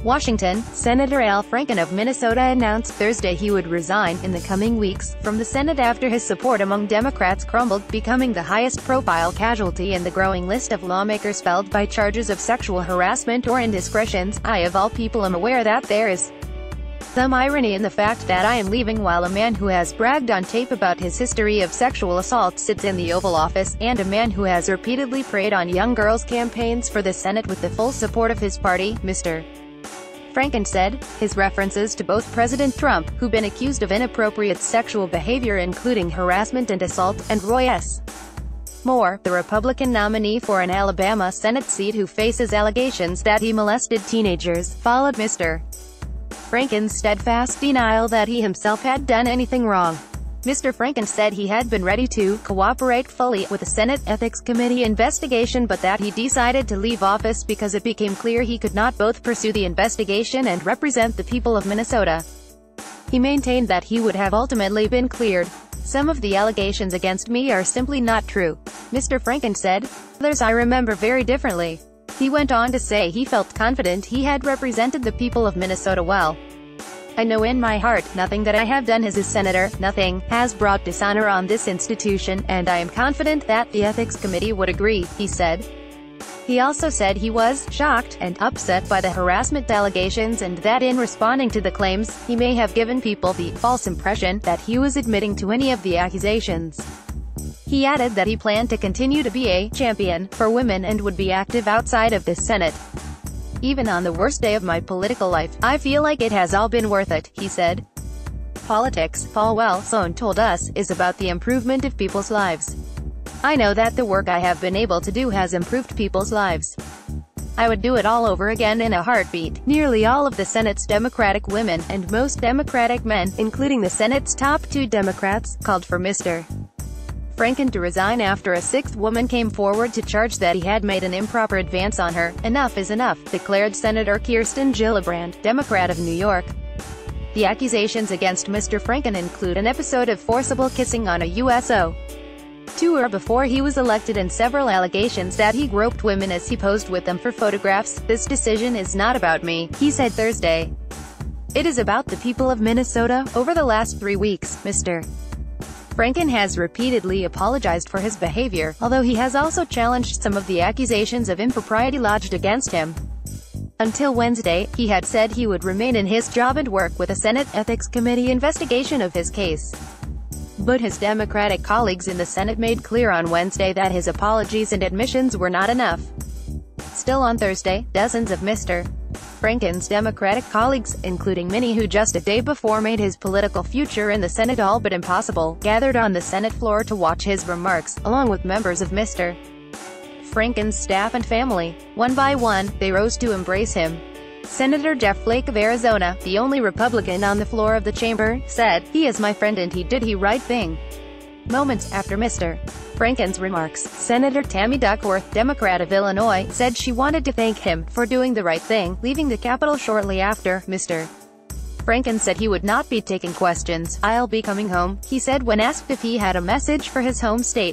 Washington, Senator Al Franken of Minnesota announced Thursday he would resign in the coming weeks from the Senate after his support among Democrats crumbled, becoming the highest-profile casualty in the growing list of lawmakers felled by charges of sexual harassment or indiscretions. I of all people am aware that there is some irony in the fact that I am leaving while a man who has bragged on tape about his history of sexual assault sits in the Oval Office, and a man who has repeatedly preyed on young girls' campaigns for the Senate with the full support of his party, Mr. Franken said. His references to both President Trump, who'd been accused of inappropriate sexual behavior including harassment and assault, and Roy S. Moore, the Republican nominee for an Alabama Senate seat who faces allegations that he molested teenagers, followed Mr. Franken's steadfast denial that he himself had done anything wrong. Mr. Franken said he had been ready to cooperate fully with the Senate Ethics Committee investigation but that he decided to leave office because it became clear he could not both pursue the investigation and represent the people of Minnesota. He maintained that he would have ultimately been cleared. Some of the allegations against me are simply not true, Mr. Franken said. Others I remember very differently. He went on to say he felt confident he had represented the people of Minnesota well. I know in my heart, nothing that I have done as a senator, nothing, has brought dishonor on this institution, and I am confident that the Ethics Committee would agree, he said. He also said he was shocked and upset by the harassment allegations and that in responding to the claims, he may have given people the false impression that he was admitting to any of the accusations. He added that he planned to continue to be a champion for women and would be active outside of the Senate. Even on the worst day of my political life, I feel like it has all been worth it, he said. Politics, Paul Wellstone told us, is about the improvement of people's lives. I know that the work I have been able to do has improved people's lives. I would do it all over again in a heartbeat. Nearly all of the Senate's Democratic women, and most Democratic men, including the Senate's top 2 Democrats, called for Mr. Franken to resign after a sixth woman came forward to charge that he had made an improper advance on her. Enough is enough, declared Senator Kirsten Gillibrand, Democrat of New York. The accusations against Mr. Franken include an episode of forcible kissing on a USO tour before he was elected and several allegations that he groped women as he posed with them for photographs. This decision is not about me, he said Thursday. It is about the people of Minnesota. Over the last 3 weeks, Mr. Franken has repeatedly apologized for his behavior, although he has also challenged some of the accusations of impropriety lodged against him. Until Wednesday, he had said he would remain in his job and work with a Senate Ethics Committee investigation of his case. But his Democratic colleagues in the Senate made clear on Wednesday that his apologies and admissions were not enough. Still on Thursday, dozens of Mr. Franken's Democratic colleagues, including many who just a day before made his political future in the Senate all but impossible, gathered on the Senate floor to watch his remarks, along with members of Mr. Franken's staff and family. One by one, they rose to embrace him. Senator Jeff Flake of Arizona, the only Republican on the floor of the chamber, said, "He is my friend and he did the right thing." Moments after Mr. Franken's remarks, Senator Tammy Duckworth, Democrat of Illinois, said she wanted to thank him for doing the right thing, leaving the Capitol shortly after. Mr. Franken said he would not be taking questions. "I'll be coming home," he said when asked if he had a message for his home state.